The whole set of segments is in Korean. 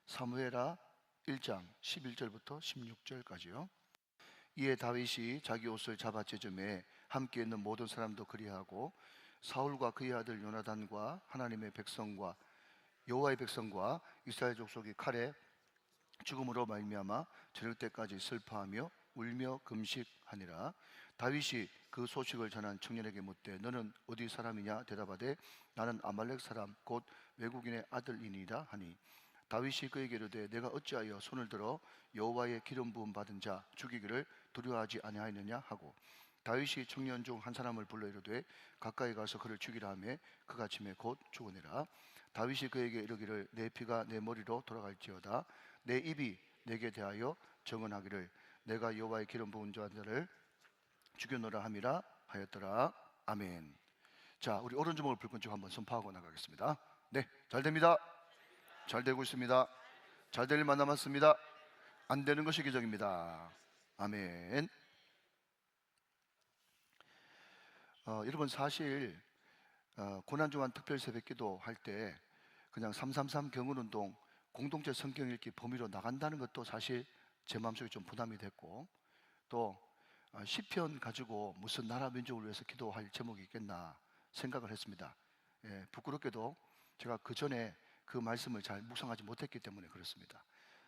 사무엘하 1장 11절부터 16절까지요. 이에 다윗이 자기 옷을 잡아 찢으매 함께 있는 모든 사람도 그리하고 사울과 그의 아들 요나단과 하나님의 백성과 여호와의 백성과 이스라엘 족속이 칼에 죽음으로 말미암아 저녁 때까지 슬퍼하며 울며 금식하니라. 다윗이 그 소식을 전한 청년에게 묻되 너는 어디 사람이냐 대답하되 나는 아말렉 사람 곧 외국인의 아들이니라 하니 다윗이 그에게 이르되 내가 어찌하여 손을 들어 여호와의 기름 부음 받은 자 죽이기를 두려워하지 아니하였느냐 하고 다윗이 청년 중 한 사람을 불러 이르되 가까이 가서 그를 죽이라 하매 그가 침에 곧 죽으니라. 다윗이 그에게 이르기를 내 피가 내 머리로 돌아갈지어다 내 입이 내게 대하여 정언하기를 내가 여호와의 기름 부은 자들을 죽여노라 함이라 하였더라. 아멘. 자, 우리 오른주먹을 불끈 한번 선포하고 나가겠습니다. 네, 잘 됩니다. 잘 되고 있습니다. 잘 될 일만 남았습니다. 안 되는 것이 기적입니다. 아멘. 여러분 사실 고난주간 특별 새벽기도 할 때 그냥 333 경운운동 공동체 성경 읽기 범위로 나간다는 것도 사실 제 마음속에 좀 부담이 됐고 또 시편 가지고 무슨 나라 민족을 위해서 기도할 제목이 있겠나 생각을 했습니다. 부끄럽게도 제가 그 전에 그 말씀을 잘 묵상하지 못했기 때문에 그렇습니다.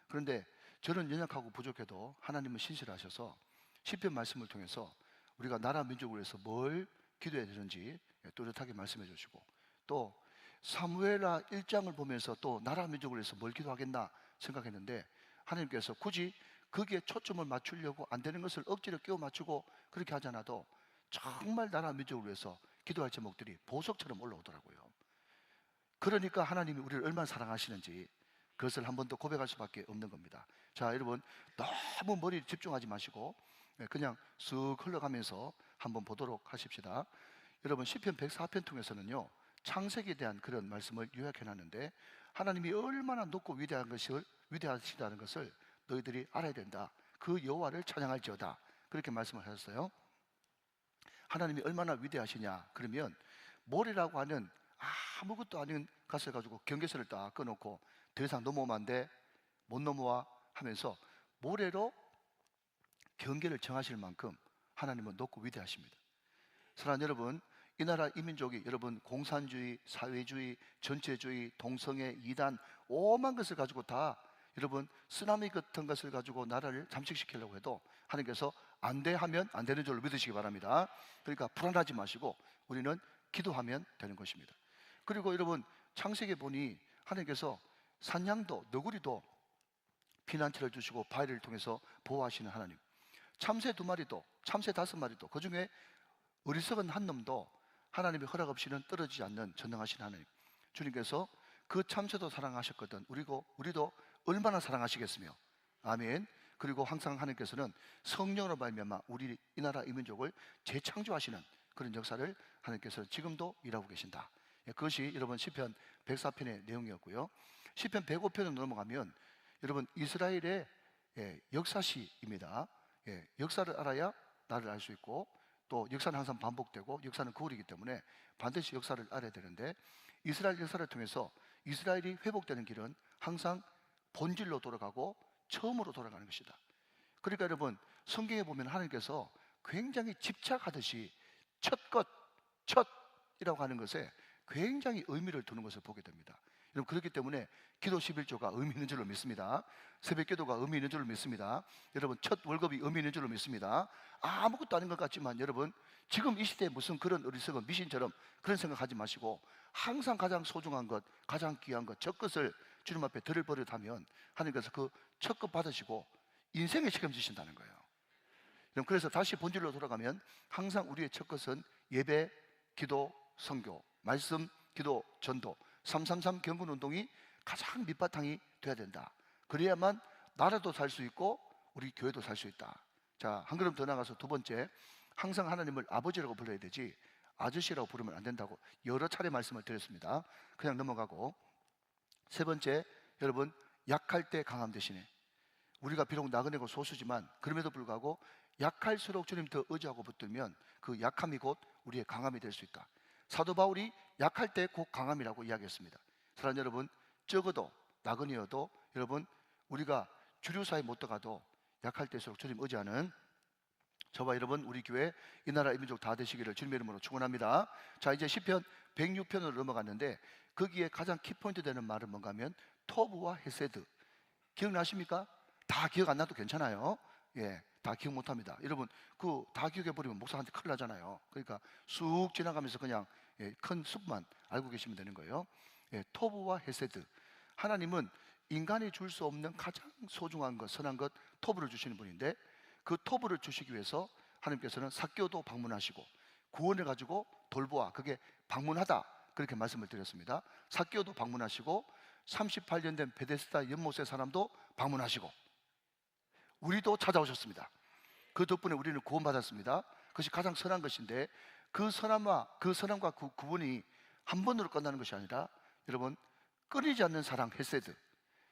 그런데 저는 연약하고 부족해도 하나님은 신실하셔서 시편 말씀을 통해서 우리가 나라 민족을 위해서 뭘 기도해야 되는지 또렷하게 말씀해 주시고 또 사무엘하 1장을 보면서 또 나라 민족을 위해서 뭘 기도하겠나 생각했는데 하나님께서 굳이 거기에 초점을 맞추려고 안 되는 것을 억지로 끼워 맞추고 그렇게 하지 않아도 정말 나라 민족을 위해서 기도할 제목들이 보석처럼 올라오더라고요. 그러니까 하나님이 우리를 얼마나 사랑하시는지 그것을 한 번 더 고백할 수밖에 없는 겁니다. 자, 여러분 너무 머리에 집중하지 마시고 그냥 쓱 흘러가면서 한번 보도록 하십시다. 여러분 시편 104편 통해서는요 창세기에 대한 그런 말씀을 요약해 놨는데 하나님이 얼마나 높고 위대하시다는 것을 너희들이 알아야 된다. 그 여호와를 찬양할지어다. 그렇게 말씀을 하셨어요. 하나님이 얼마나 위대하시냐 그러면 모래라고 하는 아무것도 아닌 것을 가지고 경계선을 딱 끊어놓고 더 이상 넘어오면 안 돼, 못 넘어와 하면서 모래로 경계를 정하실 만큼 하나님은 높고 위대하십니다. 사랑하는 여러분, 이 나라 이민족이 여러분 공산주의, 사회주의, 전체주의, 동성애, 이단 오만 것을 가지고 다 여러분 쓰나미 같은 것을 가지고 나라를 잠식시키려고 해도 하나님께서 안 돼 하면 안 되는 줄로 믿으시기 바랍니다. 그러니까 불안하지 마시고 우리는 기도하면 되는 것입니다. 그리고 여러분 창세기에 보니 하나님께서 산양도 너구리도 피난처를 주시고 바위를 통해서 보호하시는 하나님, 참새 2마리도 참새 5마리도 그 중에 어리석은 한 놈도 하나님의 허락 없이는 떨어지지 않는 전능하신 하나님, 주님께서 그 참새도 사랑하셨거든 우리도 얼마나 사랑하시겠으며. 아멘. 그리고 항상 하나님께서는 성령으로 말미암아 우리 이 나라 이 민족을 재창조하시는 그런 역사를 하나님께서 지금도 일하고 계신다. 그것이 여러분 시편 104편의 내용이었고요. 시편 105편으로 넘어가면 여러분 이스라엘의 역사시입니다. 역사를 알아야 나를 알 수 있고 또 역사는 항상 반복되고 역사는 거울이기 때문에 반드시 역사를 알아야 되는데 이스라엘 역사를 통해서 이스라엘이 회복되는 길은 항상 본질로 돌아가고 처음으로 돌아가는 것이다. 그러니까 여러분 성경에 보면 하나님께서 굉장히 집착하듯이 첫이라고 하는 것에 굉장히 의미를 두는 것을 보게 됩니다. 여러분 그렇기 때문에 기도 11조가 의미 있는 줄로 믿습니다. 새벽 기도가 의미 있는 줄로 믿습니다. 여러분 첫 월급이 의미 있는 줄로 믿습니다. 아무것도 아닌 것 같지만 여러분 지금 이 시대에 무슨 그런 어리석은 미신처럼 그런 생각하지 마시고 항상 가장 소중한 것, 가장 귀한 것, 첫 것을 주님 앞에 들을 버릇하면 하나님께서 그 첫 것 받으시고 인생에 책임지신다는 거예요. 그래서 다시 본질로 돌아가면 항상 우리의 첫 것은 예배, 기도, 선교, 말씀, 기도, 전도 333 경건운동이 가장 밑바탕이 돼야 된다. 그래야만 나라도 살 수 있고 우리 교회도 살 수 있다. 자, 한 걸음 더 나가서 두 번째, 항상 하나님을 아버지라고 불러야 되지 아저씨라고 부르면 안 된다고 여러 차례 말씀을 드렸습니다. 그냥 넘어가고 세 번째, 여러분 약할 때 강함 대신에 우리가 비록 나그네고 소수지만 그럼에도 불구하고 약할수록 주님 더 의지하고 붙들면 그 약함이 곧 우리의 강함이 될 수 있다. 사도 바울이 약할 때 곧 강함이라고 이야기했습니다. 사랑하는 여러분, 적어도 나그네여도 여러분 우리가 주류사에 못 들어가도 약할 때일수록 주님 의지하는 저와 여러분 우리 교회 이 나라 이 민족 다 되시기를 주님의 이름으로 축원합니다. 자, 이제 시편 106편으로 넘어갔는데 거기에 가장 키포인트 되는 말은 뭔가 하면 토브와 헤세드. 기억나십니까? 다 기억 안 나도 괜찮아요. 예, 다 기억 못합니다. 여러분 그 다 기억해버리면 목사한테 큰일 나잖아요. 그러니까 쑥 지나가면서 그냥 큰 숲만 알고 계시면 되는 거예요. 예, 토브와 헤세드. 하나님은 인간이 줄 수 없는 가장 소중한 것, 선한 것, 토브를 주시는 분인데 그 토브를 주시기 위해서 하나님께서는 삭개오도 방문하시고 구원을 가지고 돌보아, 그게 방문하다, 그렇게 말씀을 드렸습니다. 삭개오도 방문하시고 38년 된 베데스다 연못의 사람도 방문하시고 우리도 찾아오셨습니다. 그 덕분에 우리는 구원받았습니다. 그것이 가장 선한 것인데 그 선함과 그 구원이 한 번으로 끝나는 것이 아니라 여러분 끊이지 않는 사랑, 헤세드,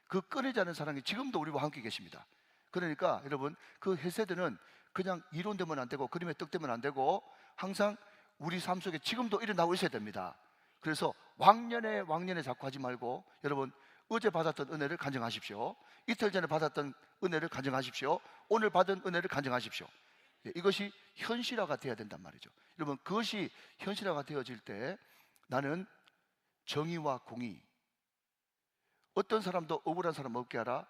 그 끊이지 않는 사랑이 지금도 우리와 함께 계십니다. 그러니까 여러분 그 헤세드는 그냥 이론되면 안 되고 그림의 떡되면 안 되고 항상 우리 삶 속에 지금도 일어나고 있어야 됩니다. 그래서 왕년에 자꾸 하지 말고 여러분 어제 받았던 은혜를 간증하십시오. 이틀 전에 받았던 은혜를 간증하십시오. 오늘 받은 은혜를 간증하십시오. 이것이 현실화가 되어야 된단 말이죠. 여러분 그것이 현실화가 되어질 때 나는 정의와 공의, 어떤 사람도 억울한 사람 없게 하라,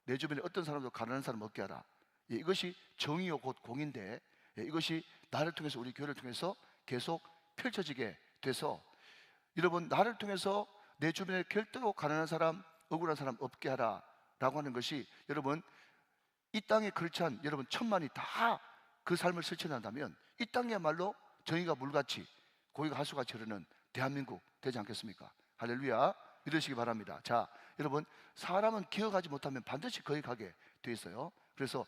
내 주변에 어떤 사람도 가난한 사람 없게 하라. 이것이 정의요 곧 공인데 이것이 나를 통해서 우리 교회를 통해서 계속 펼쳐지게 돼서 여러분 나를 통해서 내 주변에 절대로 가난한 사람, 억울한 사람 없게 하라 라고 하는 것이 여러분 이 땅에 그렇지 않은 여러분 천만이 다 그 삶을 실천한다면 이 땅이야말로 정의가 물같이 고기가 하수같이 흐르는 대한민국 되지 않겠습니까? 할렐루야, 믿으시기 바랍니다. 자, 여러분 사람은 기억하지 못하면 반드시 거기 가게 돼 있어요. 그래서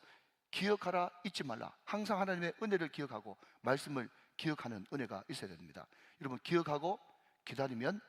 기억하라, 잊지 말라. 항상 하나님의 은혜를 기억하고 말씀을 기억하는 은혜가 있어야 됩니다. 여러분 기억하고 기다리면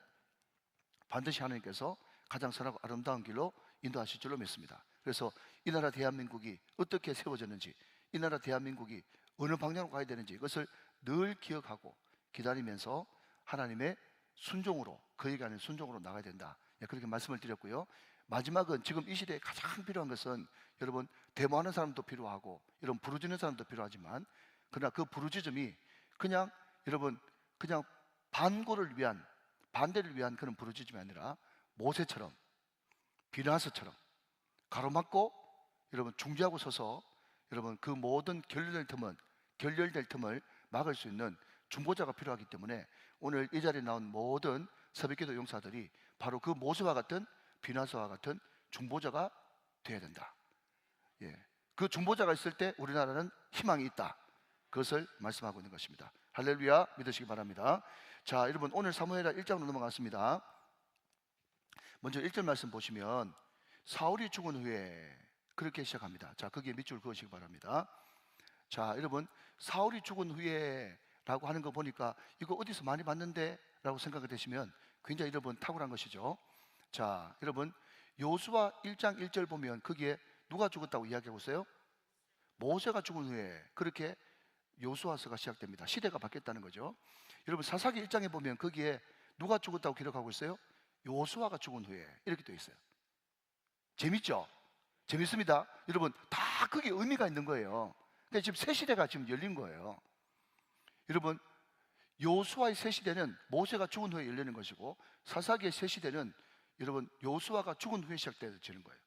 반드시 하나님께서 가장 선하고 아름다운 길로 인도하실 줄로 믿습니다. 그래서 이 나라 대한민국이 어떻게 세워졌는지, 이 나라 대한민국이 어느 방향으로 가야 되는지 이것을 늘 기억하고 기다리면서 하나님의 순종으로, 그에게 하는 순종으로 나가야 된다. 그렇게 말씀을 드렸고요. 마지막은 지금 이 시대에 가장 필요한 것은 여러분 데모하는 사람도 필요하고 여러분 부르짖는 사람도 필요하지만 그러나 그 부르짖음이 그냥 여러분 그냥 반고를 위한, 반대를 위한 그런 부르짖음이 아니라 모세처럼 비나스처럼 가로막고 여러분 중재하고 서서 여러분 그 모든 결렬될 틈을 막을 수 있는 중보자가 필요하기 때문에 오늘 이 자리에 나온 모든 새벽기도 용사들이 바로 그 모세와 같은 비나스와 같은 중보자가 되어야 된다. 그 중보자가 있을 때 우리나라는 희망이 있다. 그것을 말씀하고 있는 것입니다. 할렐루야, 믿으시기 바랍니다. 자, 여러분 오늘 사무엘하 1장으로 넘어갔습니다. 먼저 1절 말씀 보시면 사울이 죽은 후에 그렇게 시작합니다. 자, 거기에 밑줄 그으시기 바랍니다. 자, 여러분 사울이 죽은 후에 라고 하는 거 보니까 이거 어디서 많이 봤는데 라고 생각이 되시면 굉장히 여러분 탁월한 것이죠. 자, 여러분 요수아 1장 1절 보면 거기에 누가 죽었다고 이야기하고 있어요? 모세가 죽은 후에 그렇게 요수아서가 시작됩니다. 시대가 바뀌었다는 거죠. 여러분 사사기 1장에 보면 거기에 누가 죽었다고 기록하고 있어요? 요수아가 죽은 후에 이렇게 되어 있어요. 재밌죠? 재밌습니다. 여러분 다 그게 의미가 있는 거예요. 그러니까 지금 새 시대가 지금 열린 거예요. 여러분 요수아의 새 시대는 모세가 죽은 후에 열리는 것이고 사사기의 새 시대는 여러분 요수아가 죽은 후에 시작되어지는 거예요.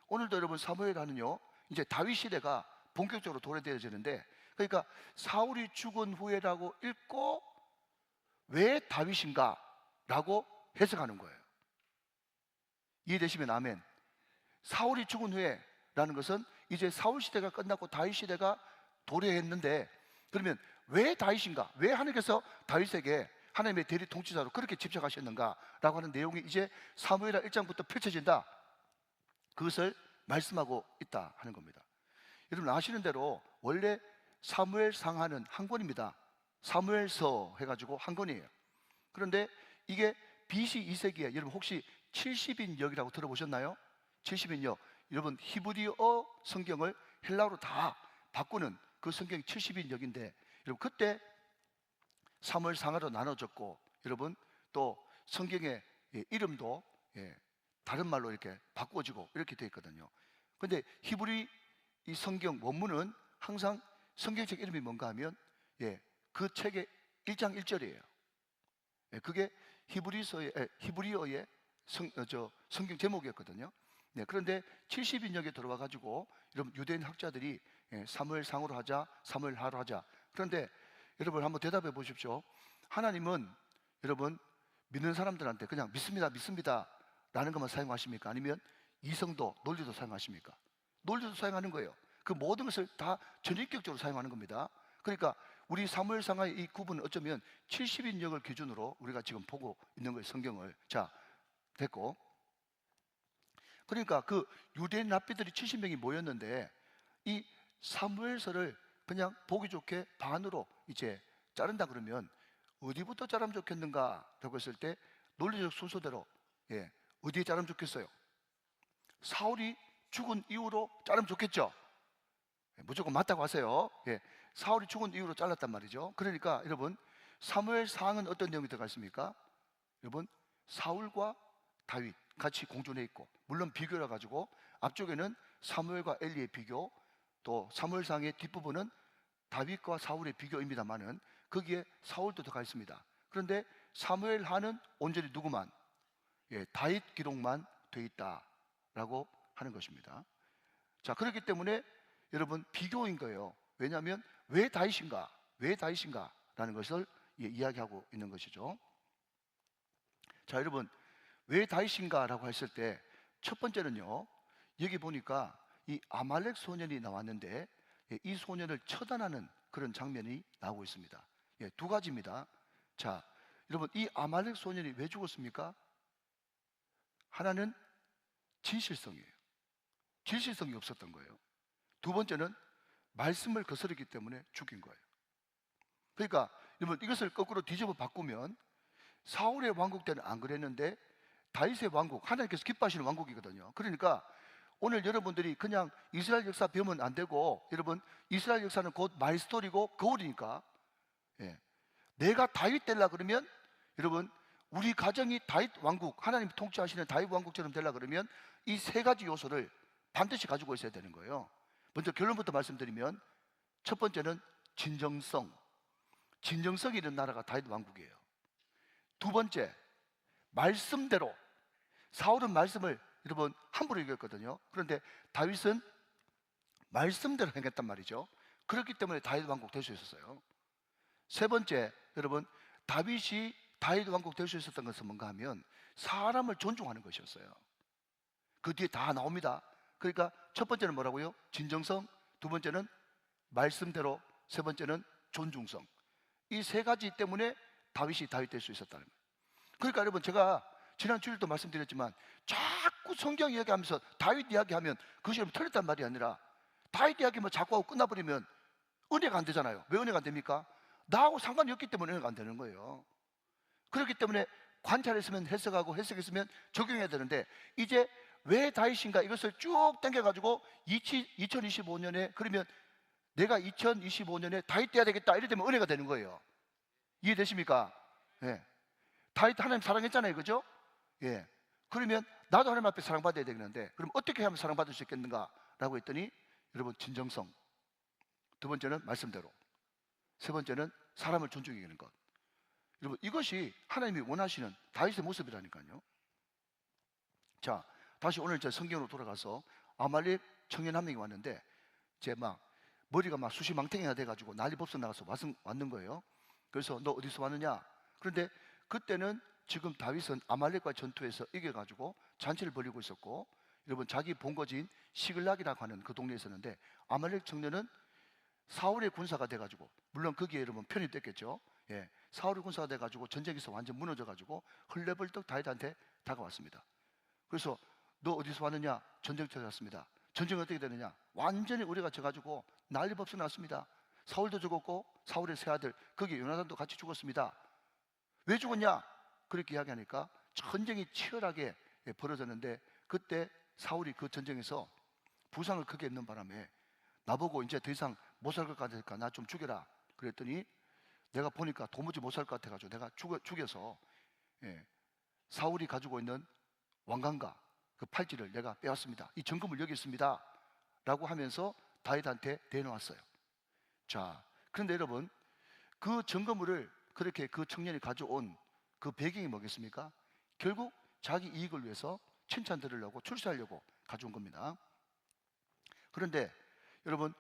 오늘도 여러분 사무엘하는요 이제 다윗 시대가 본격적으로 도래되어지는데 그러니까 사울이 죽은 후에라고 읽고 왜 다윗인가 라고 해석하는 거예요. 이해되시면 아멘. 사울이 죽은 후에 라는 것은 이제 사울 시대가 끝났고 다윗 시대가 도래했는데 그러면 왜 다윗인가? 왜 하나님께서 다윗에게 하나님의 대리 통치자로 그렇게 집착하셨는가? 라고 하는 내용이 이제 사무엘하 1장부터 펼쳐진다. 그것을 말씀하고 있다 하는 겁니다. 여러분 아시는 대로 원래 사무엘상하는 한 권입니다. 사무엘서 해가지고 한 권이에요. 그런데 이게 BC 2세기에 여러분 혹시 70인역이라고 들어보셨나요? 70인역. 여러분 히브리어 성경을 헬라어로 다 바꾸는 그 성경이 70인역인데 여러분 그때 사무엘상하로 나눠졌고 여러분 또 성경의 이름도 다른 말로 이렇게 바꾸어지고 이렇게 되어 있거든요. 근데 히브리 이 성경 원문은 항상 성경책 이름이 뭔가 하면 그 책의 1장 1절이에요. 그게 히브리어의 성경 제목이었거든요. 그런데 70인역에 들어와 가지고 여러분 유대인 학자들이 사무엘상으로 하자, 사무엘하로 하자. 그런데 여러분 한번 대답해 보십시오. 하나님은 여러분 믿는 사람들한테 그냥 믿습니다, 믿습니다 라는 것만 사용하십니까? 아니면 이성도, 논리도 사용하십니까? 논리도 사용하는 거예요. 그 모든 것을 다 전인격적으로 사용하는 겁니다. 그러니까 우리 사무엘상의 이 구분은 어쩌면 70인역을 기준으로 우리가 지금 보고 있는 거예요, 성경을. 자, 됐고. 그러니까 그 유대인 랍비들이 70명이 모였는데 이 사무엘서를 그냥 보기 좋게 반으로 이제 자른다 그러면 어디부터 자르면 좋겠는가라고 했을 때 논리적 순서대로 어디에 자르면 좋겠어요? 사울이 죽은 이후로 자르면 좋겠죠? 무조건 맞다고 하세요. 사울이 죽은 이후로 잘랐단 말이죠. 그러니까 여러분 사무엘상은 어떤 내용이 들어가 있습니까? 여러분 사울과 다윗 같이 공존해 있고, 물론 비교를 가지고 앞쪽에는 사무엘과 엘리의 비교, 또 사무엘상의 뒷부분은 다윗과 사울의 비교입니다만은 거기에 사울도 들어가 있습니다. 그런데 사무엘하는 온전히 누구만? 다윗 기록만 돼 있다라고 하는 것입니다. 자, 그렇기 때문에 여러분 비교인 거예요. 왜냐하면 왜 다윗인가? 왜 다윗인가? 라는 것을 이야기하고 있는 것이죠. 자, 여러분 왜 다윗인가? 라고 했을 때 첫 번째는요, 여기 보니까 이 아말렉 소년이 나왔는데 이 소년을 처단하는 그런 장면이 나오고 있습니다. 두 가지입니다. 자, 여러분 이 아말렉 소년이 왜 죽었습니까? 하나는 진실성이에요. 진실성이 없었던 거예요. 두 번째는 말씀을 거스르기 때문에 죽인 거예요. 그러니까 여러분 이것을 거꾸로 뒤집어 바꾸면 사울의 왕국 때는 안 그랬는데 다윗의 왕국, 하나님께서 기뻐하시는 왕국이거든요. 그러니까 오늘 여러분들이 그냥 이스라엘 역사 배우면 안 되고, 여러분 이스라엘 역사는 곧 마이스토리고 거울이니까 내가 다윗 되려 그러면 여러분 우리 가정이 다윗 왕국, 하나님 통치하시는 다윗 왕국처럼 되려 그러면 이 세 가지 요소를 반드시 가지고 있어야 되는 거예요. 먼저 결론부터 말씀드리면 첫 번째는 진정성. 진정성이 있는 나라가 다윗 왕국이에요. 두 번째, 말씀대로. 사울은 말씀을 여러분 함부로 이겼거든요. 그런데 다윗은 말씀대로 행했단 말이죠. 그렇기 때문에 다윗 왕국 될 수 있었어요. 세 번째, 여러분 다윗이 다윗 왕국 될 수 있었던 것은 뭔가 하면 사람을 존중하는 것이었어요. 그 뒤에 다 나옵니다. 그러니까 첫 번째는 뭐라고요? 진정성, 두 번째는 말씀대로, 세 번째는 존중성. 이 세 가지 때문에 다윗이 다윗 될 수 있었다는 거예요. 그러니까 여러분 제가 지난 주일도 말씀드렸지만 자꾸 성경 이야기하면서 다윗 이야기하면 그것이 틀렸단 말이 아니라 다윗 이야기만 자꾸 하고 끝나버리면 은혜가 안 되잖아요. 왜 은혜가 안 됩니까? 나하고 상관이 없기 때문에 은혜가 안 되는 거예요. 그렇기 때문에 관찰했으면 해석하고 해석했으면 적용해야 되는데 이제 왜 다윗인가 이것을 쭉 당겨가지고 2025년에 그러면 내가 2025년에 다윗 돼야 되겠다 이래 되면 은혜가 되는 거예요. 이해되십니까? 다윗 하나님 사랑했잖아요, 그죠? 그러면 나도 하나님 앞에 사랑받아야 되겠는데 그럼 어떻게 하면 사랑받을 수 있겠는가? 라고 했더니 여러분 진정성, 두 번째는 말씀대로, 세 번째는 사람을 존중하는 것. 여러분 이것이 하나님이 원하시는 다윗의 모습이라니까요. 자, 다시 오늘 제 성경으로 돌아가서 아말렉 청년 한 명이 왔는데 제 머리가 수시망탱이가 돼가지고 난리 법석 나가서 왔는 거예요. 그래서 너 어디서 왔느냐? 그런데 그때는 지금 다윗은 아말렉과 전투에서 이겨가지고 잔치를 벌이고 있었고, 여러분 자기 본거지인 시글락이라고 하는 그 동네에 있었는데 아말렉 청년은 사울의 군사가 돼가지고, 물론 거기에 여러분 편입됐겠죠. 사울의 군사가 돼가지고 전쟁에서 완전 무너져가지고 헐레벌떡 다윗한테 다가왔습니다. 그래서 너 어디서 왔느냐? 전쟁터에 왔습니다. 전쟁이 어떻게 되느냐? 완전히 우리가 져가지고 난리법석 났습니다. 사울도 죽었고 사울의 세 아들 거기 요나단도 같이 죽었습니다. 왜 죽었냐? 그렇게 이야기하니까 전쟁이 치열하게 벌어졌는데 그때 사울이 그 전쟁에서 부상을 크게 입는 바람에 나보고 이제 더 이상 못 살 것 같으니까 나 좀 죽여라. 그랬더니 내가 보니까 도무지 못 살 것 같아가지고 내가 죽여서 사울이 가지고 있는 왕관과 그 팔찌를 내가 빼왔습니다. 이 정금을 여기 있습니다 라고 하면서 다윗한테 대놓았어요. 자, 그런데 여러분, 그 정금을 그렇게 그 청년이 가져온 그 배경이 뭐겠습니까? 결국 자기 이익을 위해서 칭찬 들으려고 출세하려고 가져온 겁니다. 그런데 여러분,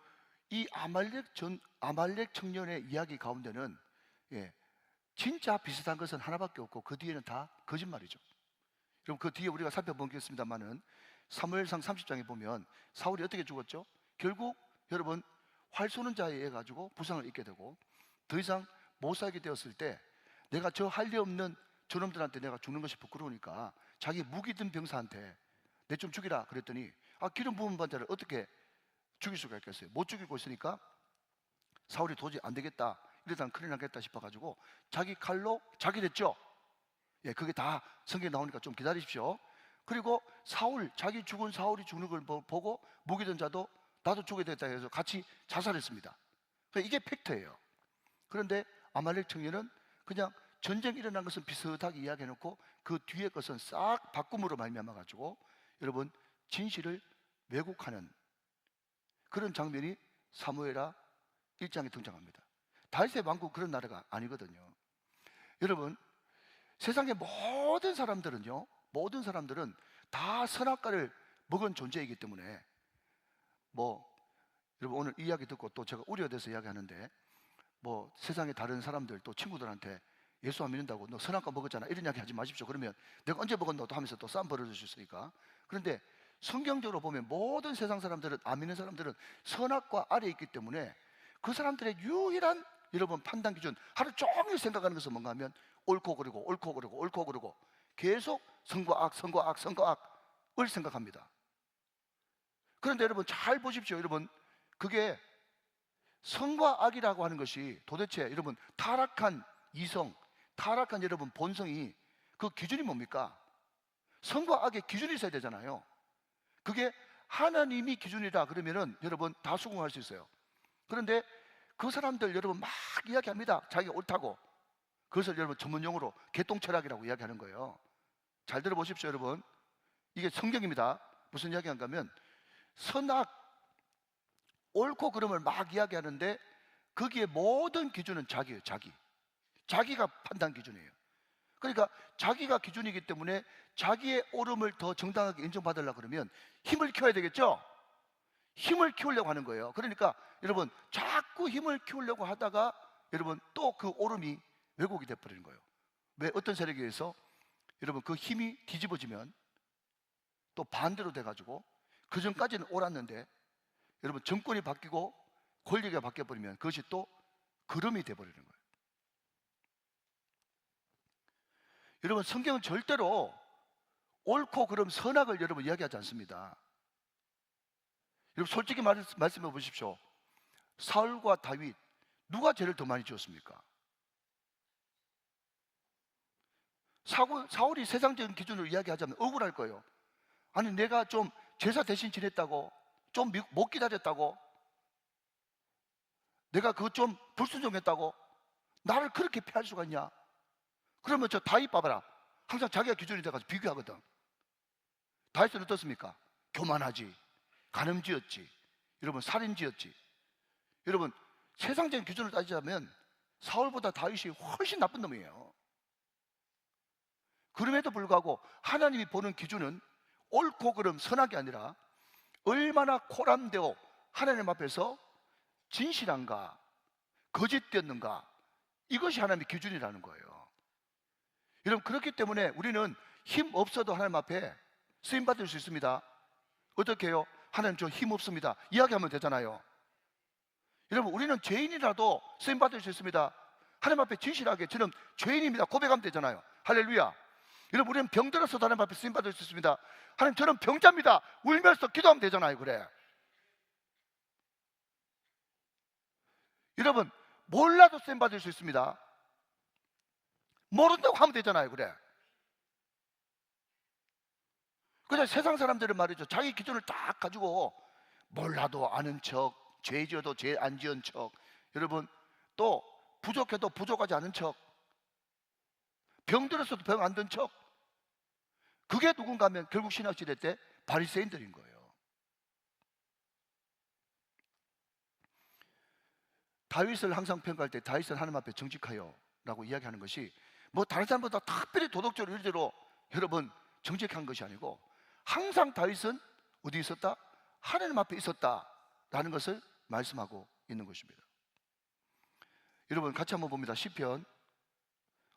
이 아말렉 청년의 이야기 가운데는 진짜 비슷한 것은 하나밖에 없고 그 뒤에는 다 거짓말이죠. 그럼 그 뒤에 우리가 살펴보겠습니다만은 사무엘상 30장에 보면 사울이 어떻게 죽었죠? 결국 여러분, 활 쏘는 자에 의해 가지고 부상을 입게 되고 더 이상 못 살게 되었을 때 내가 저 할 리 없는 저놈들한테 내가 죽는 것이 부끄러우니까 자기 무기 든 병사한테 내 좀 죽이라 그랬더니 기름 부은 반자를 어떻게 죽일 수가 있겠어요? 못 죽이고 있으니까 사울이 도저히 안 되겠다, 이러다가 큰일 나겠다 싶어가지고 자기 칼로 자기 됐죠. 그게 다 성경에 나오니까 좀 기다리십시오. 그리고 자기 죽은 사울이 죽는 걸 보고 무기 든 자도 나도 죽게 됐다 해서 같이 자살했습니다. 이게 팩트예요. 그런데 아말렉 청년은 그냥 전쟁이 일어난 것은 비슷하게 이야기해놓고 그 뒤에 것은 싹 바꿈으로 말미암아 가지고 여러분, 진실을 왜곡하는 그런 장면이 사무엘하 1장에 등장합니다. 다윗의 왕국 그런 나라가 아니거든요. 여러분, 세상의 모든 사람들은 다 선악과를 먹은 존재이기 때문에 여러분, 오늘 이 이야기 듣고 또 제가 우려돼서 이야기하는데 세상의 다른 사람들 또 친구들한테 예수 안 믿는다고 너 선악과 먹었잖아 이런 이야기 하지 마십시오. 그러면 내가 언제 먹었노 또 하면서 또 싸움 벌어질 수 있으니까. 그런데 성경적으로 보면 모든 세상 사람들은, 안 믿는 사람들은 선악과 아래에 있기 때문에 그 사람들의 유일한 여러분 판단 기준, 하루 종일 생각하는 것은 뭔가 하면 옳고 그르고 계속 선과 악을 생각합니다. 그런데 여러분 잘 보십시오. 여러분, 그게 선과 악이라고 하는 것이 도대체 여러분 타락한 이성, 타락한 여러분 본성이 그 기준이 뭡니까? 선과 악의 기준이 있어야 되잖아요. 그게 하나님이 기준이다 그러면은 여러분 다 수긍할 수 있어요. 그런데 그 사람들 여러분 막 이야기합니다. 자기가 옳다고. 그것을 여러분 전문용어로 개똥철학이라고 이야기하는 거예요. 잘 들어보십시오. 여러분, 이게 성경입니다. 무슨 이야기한가 하면 선악, 옳고 그름을 막 이야기하는데 거기에 모든 기준은 자기예요. 자기가 판단 기준이에요. 그러니까 자기가 기준이기 때문에 자기의 옳음을 더 정당하게 인정받으려고 그러면 힘을 키워야 되겠죠? 힘을 키우려고 하는 거예요. 그러니까 여러분 자꾸 힘을 키우려고 하다가 여러분 또 그 옳음이 왜곡이 돼버리는 거예요. 왜? 어떤 세력에 의해서 여러분 그 힘이 뒤집어지면 또 반대로 돼가지고 그 전까지는 옳았는데 여러분 정권이 바뀌고 권력이 바뀌어버리면 그것이 또 그름이 돼버리는 거예요. 여러분, 성경은 절대로 옳고 그름 선악을 여러분 이야기하지 않습니다. 여러분 솔직히 말씀해 보십시오. 사울과 다윗 누가 죄를 더 많이 지었습니까? 사울이 세상적인 기준으로 이야기하자면 억울할 거예요. 아니 내가 좀 제사 대신 지냈다고, 좀 못 기다렸다고, 내가 그거 좀 불순종했다고 나를 그렇게 피할 수가 있냐? 그러면 저 다윗 봐봐라. 항상 자기가 기준이 돼가지고 비교하거든. 다윗은 어떻습니까? 교만하지, 간음지었지, 여러분 살인지었지. 여러분 세상적인 기준을 따지자면 사울보다 다윗이 훨씬 나쁜 놈이에요. 그럼에도 불구하고 하나님이 보는 기준은 옳고 그름 선악이 아니라 얼마나 코람되어 하나님 앞에서 진실한가, 거짓되었는가, 이것이 하나님의 기준이라는 거예요. 여러분 그렇기 때문에 우리는 힘 없어도 하나님 앞에 쓰임 받을 수 있습니다. 어떻게 해요? 하나님 저 힘 없습니다 이야기하면 되잖아요. 여러분 우리는 죄인이라도 쓰임 받을 수 있습니다. 하나님 앞에 진실하게 저는 죄인입니다 고백하면 되잖아요. 할렐루야. 여러분 우리는 병들어서도 하나님 앞에 쓰임 받을 수 있습니다. 하나님 저는 병자입니다 울면서 기도하면 되잖아요. 그래. 여러분 몰라도 쓰임 받을 수 있습니다. 모른다고 하면 되잖아요. 그래. 그냥 세상 사람들은 말이죠, 자기 기준을 딱 가지고 몰라도 아는 척, 죄 지어도 죄 안 지은 척, 여러분 또 부족해도 부족하지 않은 척, 병들었어도 병 안 든 척, 그게 누군가 하면 결국 신학시대 때 바리새인들인 거예요. 다윗을 항상 평가할 때 다윗은 하나님 앞에 정직하여 라고 이야기하는 것이 뭐 다른 사람보다 특별히 도덕적으로 일대로 여러분 정직한 것이 아니고 항상 다윗은 어디 있었다? 하나님 앞에 있었다라는 것을 말씀하고 있는 것입니다. 여러분 같이 한번 봅니다. 시편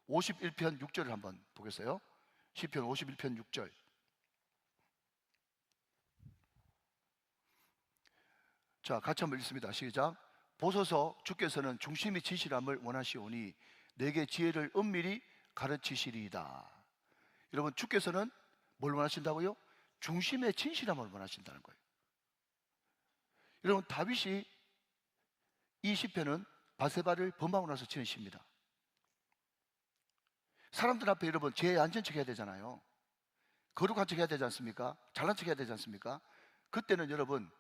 51편 6절을 한번 보겠어요. 시편 51편 6절. 자, 같이 한번 읽습니다. 시작. 보소서 주께서는 중심이 진실함을 원하시오니 내게 지혜를 은밀히 가르치시리이다. 여러분 주께서는 뭘 원하신다고요? 중심의 진실함을 원하신다는 거예요. 여러분 다윗이 이 시편은 바세바를 범하고 나서 지은 시입니다. 사람들 앞에 여러분 죄에 앉은 척 해야 되잖아요. 거룩한 척 해야 되지 않습니까? 잘난 척 해야 되지 않습니까? 그때는 여러분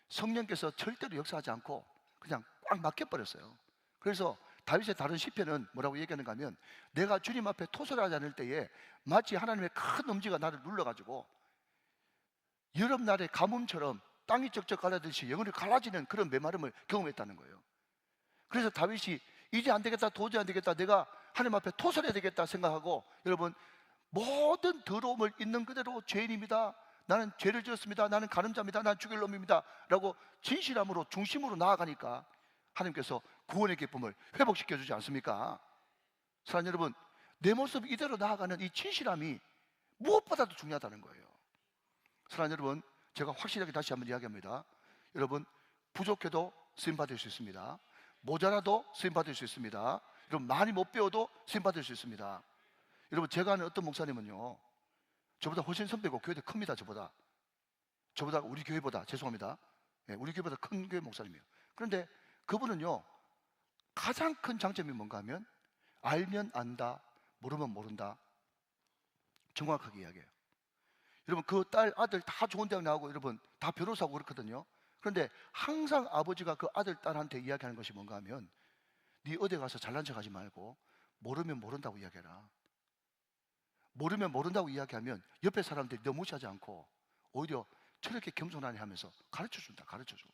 성령께서 절대로 역사하지 않고 그냥 꽉 막혀버렸어요. 그래서 다윗의 다른 시편은 뭐라고 얘기하는가 하면 내가 주님 앞에 토설하지 않을 때에 마치 하나님의 큰 엄지가 나를 눌러가지고 여름날의 가뭄처럼 땅이 쩍쩍 갈라지듯이 영혼이 갈라지는 그런 메마름을 경험했다는 거예요. 그래서 다윗이 이제 안 되겠다, 도저히 안 되겠다, 내가 하나님 앞에 토설해야 되겠다 생각하고 여러분 모든 더러움을 있는 그대로 죄인입니다, 나는 죄를 지었습니다, 나는 가늠자입니다, 나는 죽일 놈입니다 라고 진실함으로 중심으로 나아가니까 하나님께서 구원의 기쁨을 회복시켜 주지 않습니까? 사랑하는 여러분, 내 모습 이대로 나아가는 이 진실함이 무엇보다도 중요하다는 거예요. 사랑하는 여러분, 제가 확실하게 다시 한번 이야기합니다. 여러분 부족해도 쓰임받을 수 있습니다. 모자라도 쓰임받을 수 있습니다. 여러분 많이 못 배워도 쓰임받을 수 있습니다. 여러분 제가 아는 어떤 목사님은요, 저보다 훨씬 선배고 교회도 큽니다. 저보다 우리 교회보다, 죄송합니다, 우리 교회보다 큰 교회 목사님이에요. 그런데 그분은요 가장 큰 장점이 뭔가 하면 알면 안다, 모르면 모른다, 정확하게 이야기해요. 여러분 그 딸 아들 다 좋은 대학 나오고 여러분 다 변호사고 그렇거든요. 그런데 항상 아버지가 그 아들 딸한테 이야기하는 것이 뭔가 하면 네 어디 가서 잘난 척하지 말고 모르면 모른다고 이야기해라. 모르면 모른다고 이야기하면 옆에 사람들이 너 무시하지 않고 오히려 저렇게 겸손하네 하면서 가르쳐준다, 가르쳐줘.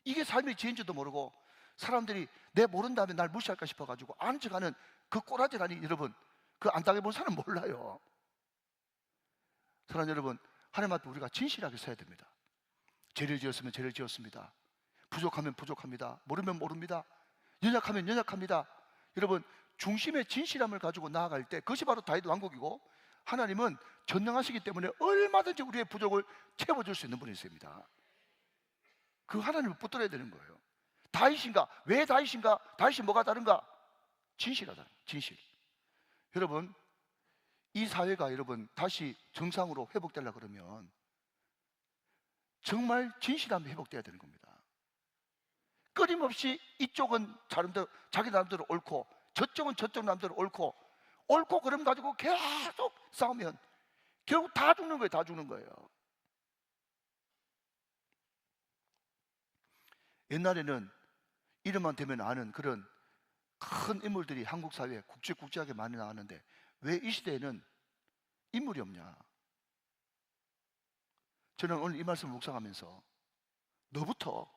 이게 삶의 지혜인지도 모르고 사람들이 내 모른다면 날 무시할까 싶어가지고 아는 척하는 그 꼬라지라니 여러분, 그 안 당해본 사람 몰라요. 사랑하는 여러분, 하나님 앞에 우리가 진실하게 서야 됩니다. 죄를 지었으면 죄를 지었습니다. 부족하면 부족합니다. 모르면 모릅니다. 연약하면 연약합니다. 여러분 중심의 진실함을 가지고 나아갈 때 그것이 바로 다윗 왕국이고 하나님은 전능하시기 때문에 얼마든지 우리의 부족을 채워줄 수 있는 분이십니다. 그 하나님을 붙들어야 되는 거예요. 다윗인가? 왜 다윗인가? 다윗이 뭐가 다른가? 진실하다, 진실. 여러분 이 사회가 여러분 다시 정상으로 회복되려고 그러면 정말 진실함이 회복돼야 되는 겁니다. 끊임없이 이쪽은 자기 나름대로 옳고 저쪽은 저쪽 나름대로 옳고 그럼 가지고 계속 싸우면 결국 다 죽는 거예요. 다 죽는 거예요. 옛날에는 이름만 대면 아는 그런 큰 인물들이 한국 사회에 국제하게 많이 나왔는데 왜 이 시대에는 인물이 없냐? 저는 오늘 이 말씀을 묵상하면서 너부터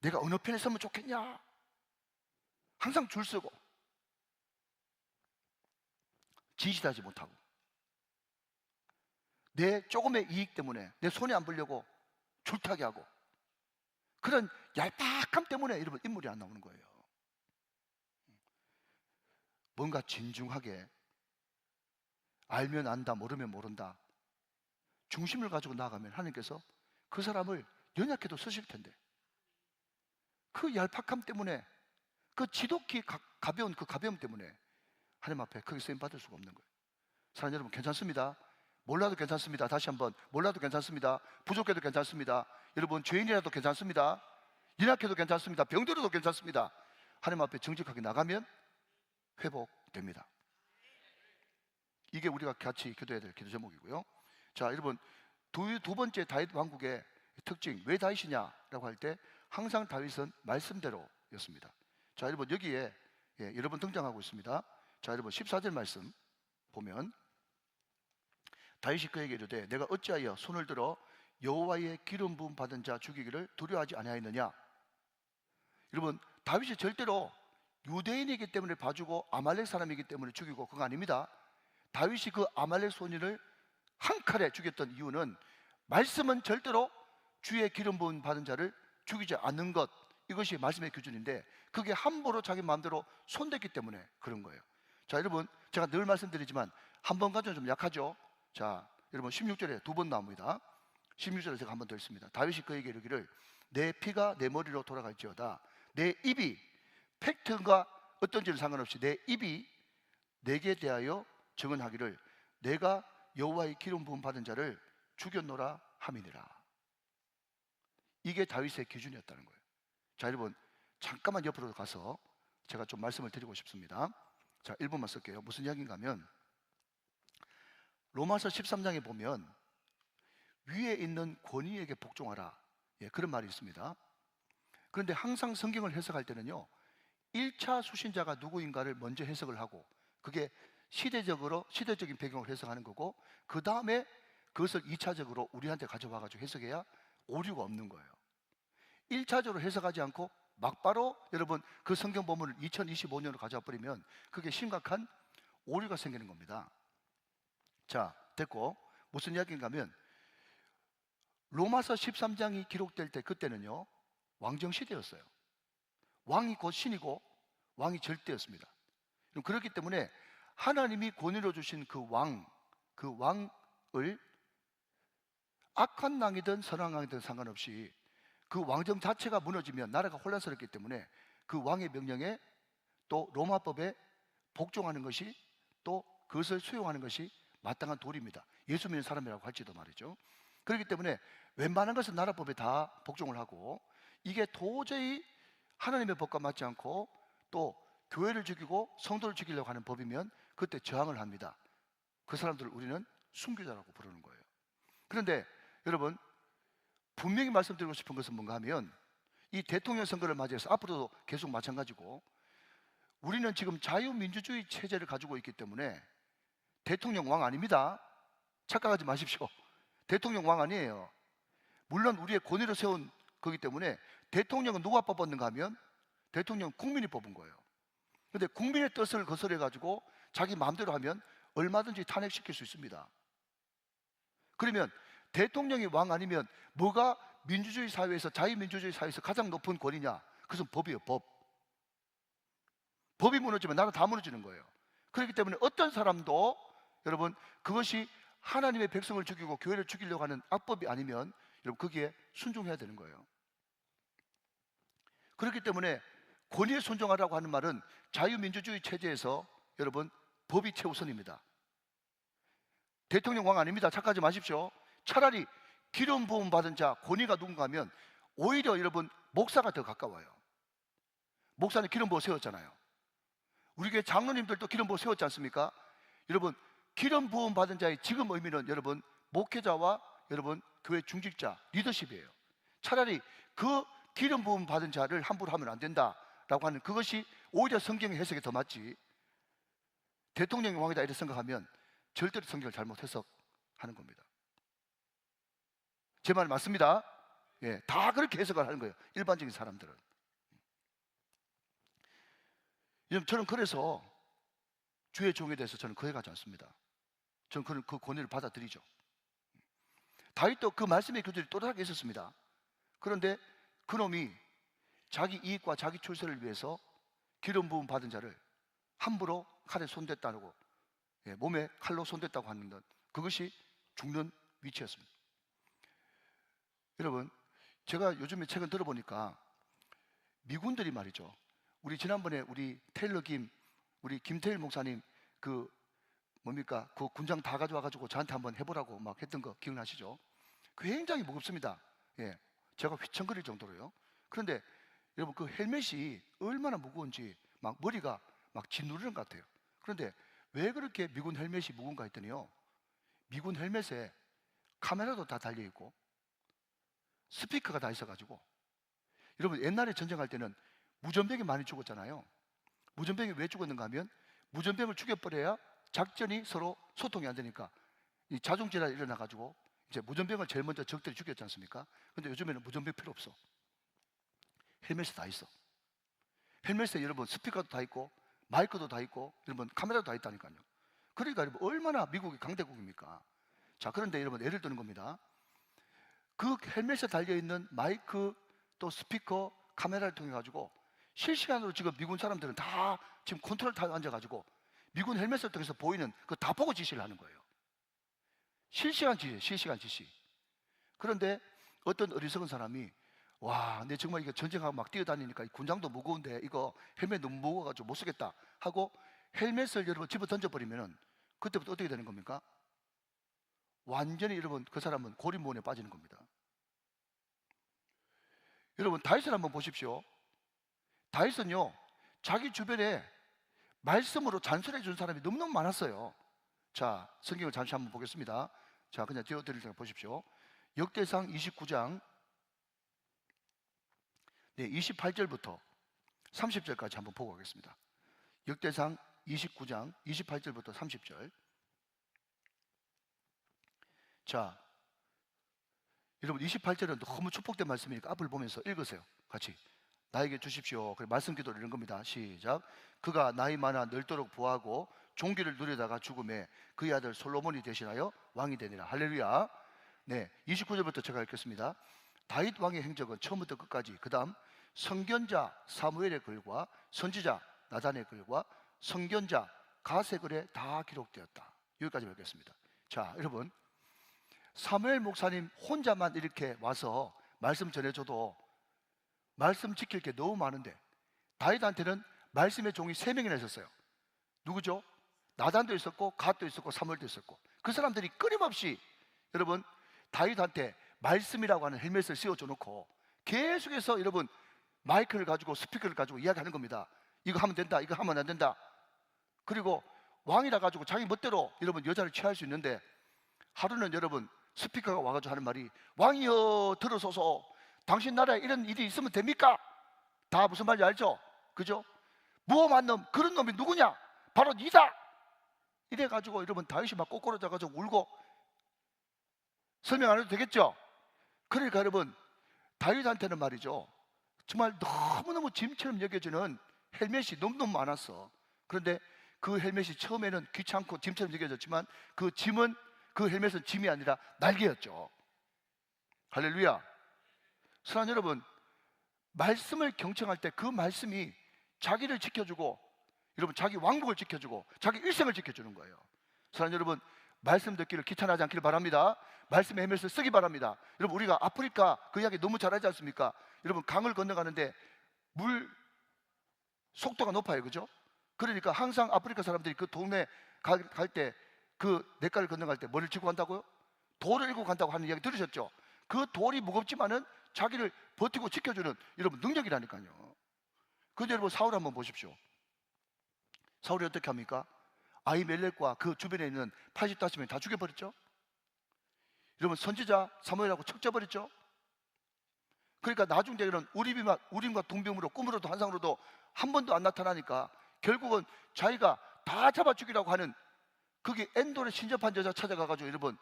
내가 어느 편에 서면 좋겠냐? 항상 줄 서고 진실하지 못하고 내 조금의 이익 때문에 내 손에 안 보려고 줄타기 하고 그런 얄팍함 때문에 여러분 인물이 안 나오는 거예요. 뭔가 진중하게 알면 안다, 모르면 모른다 중심을 가지고 나아가면 하나님께서 그 사람을 연약해도 쓰실 텐데 그 얄팍함 때문에 그 지독히 가벼운 그 가벼움 때문에 하나님 앞에 크게 쓰임 받을 수가 없는 거예요. 사랑하는 여러분, 괜찮습니다. 몰라도 괜찮습니다. 다시 한번, 몰라도 괜찮습니다. 부족해도 괜찮습니다. 여러분 죄인이라도 괜찮습니다. 연약해도 괜찮습니다. 병들어도 괜찮습니다. 하나님 앞에 정직하게 나가면 회복됩니다. 이게 우리가 같이 기도해야 될 기도 제목이고요. 자, 여러분 두 번째 다윗 왕국의 특징, 왜 다윗이냐라고 할 때 항상 다윗은 말씀대로였습니다. 자, 여러분 여기에 여러분 등장하고 있습니다. 자, 여러분 14절 말씀 보면 다윗이 그에게 이르되 내가 어찌하여 손을 들어 여호와의 기름 부음 받은 자 죽이기를 두려워하지 아니하였느냐. 여러분, 다윗이 절대로 유대인이기 때문에 봐주고 아말렉 사람이기 때문에 죽이고 그거 아닙니다. 다윗이 그 아말렉 소년을 한 칼에 죽였던 이유는 말씀은 절대로 주의 기름 부음 받은 자를 죽이지 않는 것, 이것이 말씀의 기준인데 그게 함부로 자기 마음대로 손댔기 때문에 그런 거예요. 자, 여러분, 제가 늘 말씀드리지만 한 번 가져는 좀 약하죠. 자, 여러분 16절에 두 번 나옵니다. 16절에 제가 한 번 더 읽습니다. 다윗이 그에게 이르기를 내 피가 내 머리로 돌아갈지어다. 내 입이, 팩트가 어떤지는 상관없이 내 입이 내게 대하여 증언하기를 내가 여호와의 기름 부음 받은 자를 죽였노라 함이니라. 이게 다윗의 기준이었다는 거예요. 자, 여러분, 잠깐만 옆으로 가서 제가 좀 말씀을 드리고 싶습니다. 자, 1분만 쓸게요. 무슨 이야기인가 하면 로마서 13장에 보면 위에 있는 권위에게 복종하라, 그런 말이 있습니다. 그런데 항상 성경을 해석할 때는요 1차 수신자가 누구인가를 먼저 해석을 하고 그게 시대적인 배경을 해석하는 거고 그 다음에 그것을 2차적으로 우리한테 가져와 가지고 해석해야 오류가 없는 거예요. 1차적으로 해석하지 않고 막바로 여러분 그 성경 본문을 2025년으로 가져와 버리면 그게 심각한 오류가 생기는 겁니다. 자, 됐고, 무슨 이야기인가 하면 로마서 13장이 기록될 때 그때는요 왕정 시대였어요. 왕이 곧 신이고 왕이 절대였습니다. 그렇기 때문에 하나님이 권위로 주신 그 왕을 악한 왕이든 선한 왕이든 상관없이 그 왕정 자체가 무너지면 나라가 혼란스럽기 때문에 그 왕의 명령에 또 로마법에 복종하는 것이 또 그것을 수용하는 것이 마땅한 도리입니다. 예수 믿는 사람이라고 할지도 말이죠. 그렇기 때문에 웬만한 것은 나라법에 다 복종을 하고 이게 도저히 하나님의 법과 맞지 않고 또 교회를 죽이고 성도를 죽이려고 하는 법이면 그때 저항을 합니다. 그 사람들을 우리는 순교자라고 부르는 거예요. 그런데 여러분, 분명히 말씀드리고 싶은 것은 뭔가 하면 이 대통령 선거를 맞이해서 앞으로도 계속 마찬가지고 우리는 지금 자유민주주의 체제를 가지고 있기 때문에 대통령 왕 아닙니다. 착각하지 마십시오. 대통령 왕 아니에요. 물론 우리의 권위를 세운 거기 때문에 대통령은 누가 뽑았는가 하면 대통령은 국민이 뽑은 거예요. 그런데 국민의 뜻을 거스려 가지고 자기 마음대로 하면 얼마든지 탄핵시킬 수 있습니다. 그러면 대통령이 왕 아니면 뭐가 민주주의 사회에서 자유민주주의 사회에서 가장 높은 권위냐? 그것은 법이에요. 법이 무너지면 나라 다 무너지는 거예요. 그렇기 때문에 어떤 사람도 여러분 그것이 하나님의 백성을 죽이고 교회를 죽이려고 하는 악법이 아니면 여러분 거기에 순종해야 되는 거예요. 그렇기 때문에 권위에 순종하라고 하는 말은 자유민주주의 체제에서 여러분 법이 최우선입니다. 대통령 왕 아닙니다. 착각하지 마십시오. 차라리 기름 부음 받은 자 권위가 누군가 하면 오히려 여러분 목사가 더 가까워요. 목사는 기름 부어 세웠잖아요. 우리 교회 장로님들도 기름 부어 세웠지 않습니까? 여러분 기름 부음 받은 자의 지금 의미는 여러분 목회자와 여러분 교회 중직자 리더십이에요. 차라리 그 기름 부음 받은 자를 함부로 하면 안 된다라고 하는 그것이 오히려 성경의 해석에 더 맞지. 대통령이 왕이다 이렇게 생각하면 절대로 성경을 잘못 해석하는 겁니다. 제 말 맞습니다. 다 그렇게 해석을 하는 거예요. 일반적인 사람들은. 저는 그래서 주의 종에 대해서 저는 거역하지 않습니다. 저는 그 권위를 받아들이죠. 다윗도 그 말씀의 교들이 또렷하게 있었습니다. 그런데 그놈이 자기 이익과 자기 출세를 위해서 기름 부음 받은 자를 함부로 칼에 손댔다고, 몸에 칼로 손댔다고 하는 것, 그것이 죽는 위치였습니다. 여러분, 제가 요즘에 최근 들어보니까 미군들이 말이죠. 우리 지난번에 우리 우리 김태일 목사님 그 군장 다 가져와 가지고 저한테 한번 해보라고 막 했던 거 기억나시죠? 굉장히 무겁습니다. 제가 휘청거릴 정도로요. 그런데 여러분 그 헬멧이 얼마나 무거운지 막 머리가 막 짓누르는 것 같아요. 그런데 왜 그렇게 미군 헬멧이 무거운가 했더니요, 미군 헬멧에 카메라도 다 달려 있고 스피커가 다 있어가지고, 여러분 옛날에 전쟁할 때는 무전병이 많이 죽었잖아요. 무전병이 왜 죽었는가 하면 무전병을 죽여버려야 작전이 서로 소통이 안 되니까 이 자중질환이 일어나가지고 이제 무전병을 제일 먼저 적들이 죽였지 않습니까? 근데 요즘에는 무전병 필요 없어. 헬멧에 다 있어. 헬멧에 여러분 스피커도 다 있고 마이크도 다 있고 여러분 카메라도 다 있다니까요. 그러니까 여러분 얼마나 미국이 강대국입니까? 자, 그런데 여러분 예를 드는 겁니다. 그 헬멧에 달려있는 마이크 또 스피커 카메라를 통해 가지고 실시간으로 지금 미군 사람들은 다 지금 컨트롤 타워 앉아가지고 미군 헬멧을 통해서 보이는 그 다 보고 지시를 하는 거예요. 실시간 지시, 실시간 지시. 그런데 어떤 어리석은 사람이 와, 내 정말 이거 전쟁하고 막 뛰어다니니까 이 군장도 무거운데 이거 헬멧 너무 무거워가지고 못 쓰겠다 하고 헬멧을 여러분 집어 던져버리면은 그때부터 어떻게 되는 겁니까? 완전히 여러분 그 사람은 고립무원에 빠지는 겁니다. 여러분 다윗을 한번 보십시오. 다윗은요 자기 주변에 말씀으로 잔소리해 준 사람이 너무너무 많았어요. 자, 성경을 잠시 한번 보겠습니다. 자, 그냥 띄워드릴 테니까 보십시오. 역대상 29장 28절부터 30절까지 한번 보고 가겠습니다. 역대상 29장 28절부터 30절. 자, 여러분 28절은 너무 축복된 말씀이니까 앞을 보면서 읽으세요. 같이. 나에게 주십시오. 그래 말씀 기도를 이런 겁니다. 시작. 그가 나이 많아 늙도록 부하고 종기를 누리다가 죽음에 그의 아들 솔로몬이 대신하여 왕이 되니라. 할렐루야. 네, 29절부터 제가 읽겠습니다. 다윗 왕의 행적은 처음부터 끝까지, 그 다음 선견자 사무엘의 글과 선지자 나단의 글과 선견자 가세 글에 다 기록되었다. 여기까지 읽겠습니다. 자, 여러분 사무엘 목사님 혼자만 이렇게 와서 말씀 전해줘도 말씀 지킬 게 너무 많은데 다윗한테는 말씀의 종이 3명이나 있었어요. 누구죠? 나단도 있었고 갓도 있었고 사무엘도 있었고 그 사람들이 끊임없이 여러분 다윗한테 말씀이라고 하는 헬멧을 씌워줘 놓고 계속해서 여러분 마이크를 가지고 스피커를 가지고 이야기하는 겁니다. 이거 하면 된다, 이거 하면 안 된다. 그리고 왕이라 가지고 자기 멋대로 여러분 여자를 취할 수 있는데 하루는 여러분 스피커가 와가지고 하는 말이 왕이여 들어서서 당신 나라에 이런 일이 있으면 됩니까? 다 무슨 말인지 알죠? 그죠? 무엄한 놈, 그런 놈이 누구냐? 바로 니다! 이래가지고 여러분 다윗이 막 꼬꾸라져가지고 울고 설명 안 해도 되겠죠? 그러니까 여러분 다윗한테는 말이죠 정말 너무너무 짐처럼 여겨지는 헬멧이 너무너무 많았어. 그런데 그 헬멧이 처음에는 귀찮고 짐처럼 여겨졌지만 그 짐은 그 헬멧은 짐이 아니라 날개였죠. 할렐루야. 사랑하는 여러분, 말씀을 경청할 때 그 말씀이 자기를 지켜주고 여러분 자기 왕국을 지켜주고 자기 일생을 지켜주는 거예요. 사랑하는 여러분, 말씀 듣기를 귀찮아하지 않기를 바랍니다. 말씀의 헬멧을 쓰기 바랍니다. 여러분 우리가 아프리카 그 이야기 너무 잘 하지 않습니까? 여러분 강을 건너가는데 물 속도가 높아요. 그죠? 그러니까 항상 아프리카 사람들이 그 동네 갈 때 그 냇가를 건너갈 때 뭐를 짚고 간다고요? 돌을 잃고 간다고 하는 이야기 들으셨죠? 그 돌이 무겁지만은 자기를 버티고 지켜주는 여러분 능력이라니까요. 그런데 여러분 사울 한번 보십시오. 사울이 어떻게 합니까? 아히멜렉과 그 주변에 있는 85명이 다 죽여버렸죠. 여러분 선지자 사무엘하고 척져버렸죠. 그러니까 나중 되기는 우림과 둥빔으로 꿈으로도 환상으로도 한 번도 안 나타나니까 결국은 자기가 다 잡아 죽이라고 하는 그게 엔돌에 신접한 여자 찾아가가지고 여러분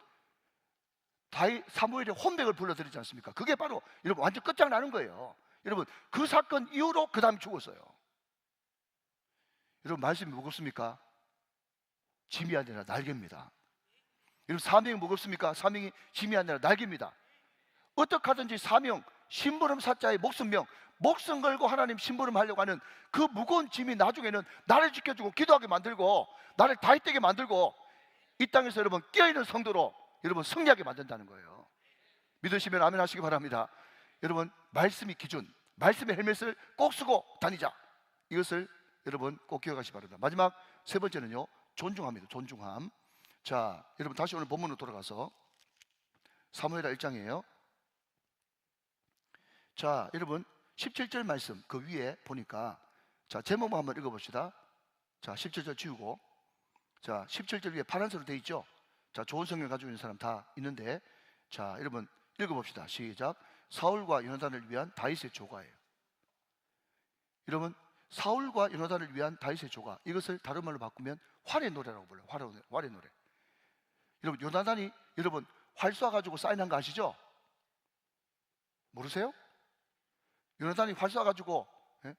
사무엘의 혼백을 불러드리지 않습니까? 그게 바로 여러분 완전 끝장나는 거예요. 여러분 그 사건 이후로 그 다음에 죽었어요. 여러분 말씀이 무겁습니까? 짐이 아니라 날개입니다. 여러분 사명이 무겁습니까? 사명이 짐이 아니라 날개입니다. 어떻게 하든지 사명, 심부름 사자의 목숨명, 목숨 걸고 하나님 심부름 하려고 하는 그 무거운 짐이 나중에는 나를 지켜주고 기도하게 만들고 나를 다윗되게 만들고 이 땅에서 여러분 깨어있는 성도로 여러분 승리하게 만든다는 거예요. 믿으시면 아멘 하시기 바랍니다. 여러분 말씀이 기준, 말씀의 헬멧을 꼭 쓰고 다니자. 이것을 여러분 꼭 기억하시기 바랍니다. 마지막 세 번째는요, 존중합니다. 존중함. 자, 여러분 다시 오늘 본문으로 돌아가서 사무엘하 1장이에요. 자, 여러분 17절 말씀 그 위에 보니까 자, 제목만 한번 읽어봅시다. 자, 17절 지우고 자, 17절 위에 파란색으로 되어 있죠. 자, 좋은 성경 가지고 있는 사람 다 있는데 자, 여러분 읽어봅시다. 시작. 사울과 요나단을 위한 다윗의 조가예요. 여러분 사울과 요나단을 위한 다윗의 조가, 이것을 다른 말로 바꾸면 활의 노래라고 불러요. 활의 노래. 여러분 요나단이 여러분 활 쏴가지고 사인한 거 아시죠? 모르세요? 요나단이 활 쏴가지고 예?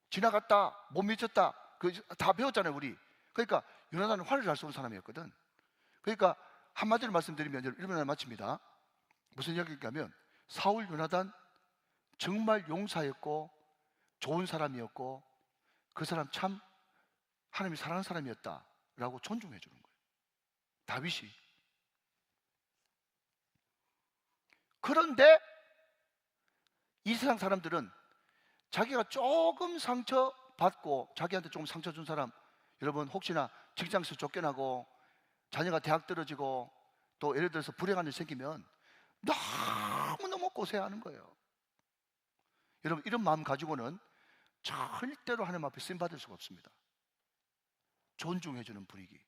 지나갔다 못 미쳤다 그 다 배웠잖아요 우리. 그러니까 요나단은 활을 잘 쏘는 사람이었거든. 그러니까 한마디로 말씀드리면 일본에 마칩니다. 무슨 이야기냐면 사울 요나단 정말 용사였고 좋은 사람이었고 그 사람 참 하나님이 사랑하는 사람이었다라고 존중해 주는 거예요. 다윗이. 그런데 이 세상 사람들은 자기가 조금 상처받고 자기한테 조금 상처 준 사람, 여러분 혹시나 직장에서 쫓겨나고 자녀가 대학 떨어지고 또 예를 들어서 불행한 일 생기면 너무너무 고생하는 거예요. 여러분 이런 마음 가지고는 절대로 하나님 앞에 쓰임 받을 수가 없습니다. 존중해 주는 분위기,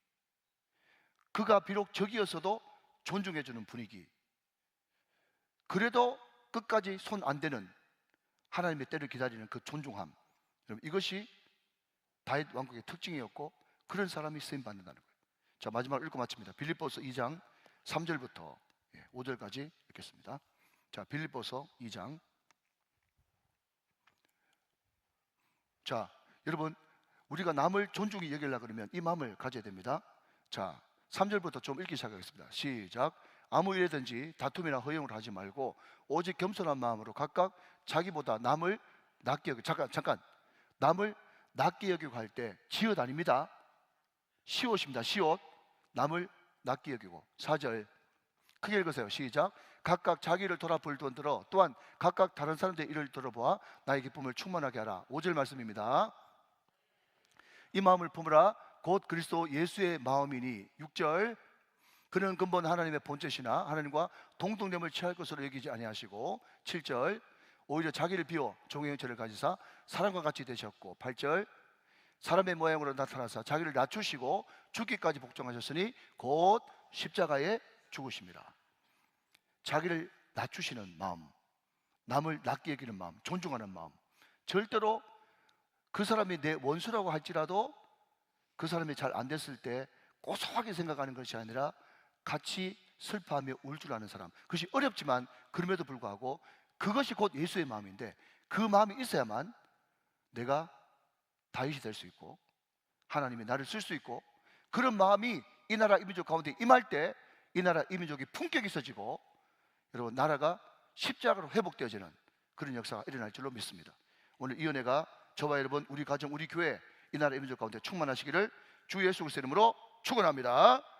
그가 비록 적이었어도 존중해 주는 분위기, 그래도 끝까지 손 안 대는 하나님의 때를 기다리는 그 존중함, 여러분 이것이 다윗 왕국의 특징이었고 그런 사람이 쓰임 받는다는 거예요. 자, 마지막으로 읽고 마칩니다. 빌립보서 2장 3절부터 5절까지 읽겠습니다. 자, 빌립보서 2장. 자, 여러분 우리가 남을 존중히 여기려고 그러면 이 마음을 가져야 됩니다. 자, 3절부터 좀 읽기 시작하겠습니다. 시작. 아무 일에든지 다툼이나 허용을 하지 말고 오직 겸손한 마음으로 각각 자기보다 남을 낮게 여기고, 잠깐 남을 낮게 여기고 할 때 지읒 아닙니다. 시옷입니다. 시옷. 남을 낮게 여기고. 4절 크게 읽으세요. 시작. 각각 자기를 돌아볼 돈 들어 또한 각각 다른 사람들의 일을 들어보아 나의 기쁨을 충만하게 하라. 5절 말씀입니다. 이 마음을 품으라. 곧 그리스도 예수의 마음이니. 6절 그는 근본 하나님의 본체시나 하나님과 동등됨을 취할 것으로 여기지 아니하시고. 7절 오히려 자기를 비워 종의 형체를 가지사 사람과 같이 되셨고. 8절 사람의 모양으로 나타나사 자기를 낮추시고 죽기까지 복종하셨으니 곧 십자가에 죽으십니다. 자기를 낮추시는 마음, 남을 낮게 여기는 마음, 존중하는 마음, 절대로 그 사람이 내 원수라고 할지라도 그 사람이 잘 안 됐을 때 고소하게 생각하는 것이 아니라 같이 슬퍼하며 울 줄 아는 사람. 그것이 어렵지만 그럼에도 불구하고 그것이 곧 예수의 마음인데 그 마음이 있어야만 내가 다윗이 될 수 있고 하나님이 나를 쓸 수 있고 그런 마음이 이 나라 이민족 가운데 임할 때 이 나라 이민족이 품격이 있어지고 여러분 나라가 십자가로 회복되어지는 그런 역사가 일어날 줄로 믿습니다. 오늘 이 은혜가 저와 여러분, 우리 가정, 우리 교회 이 나라 이민족 가운데 충만하시기를 주 예수 그리스도의 이름으로 축원합니다.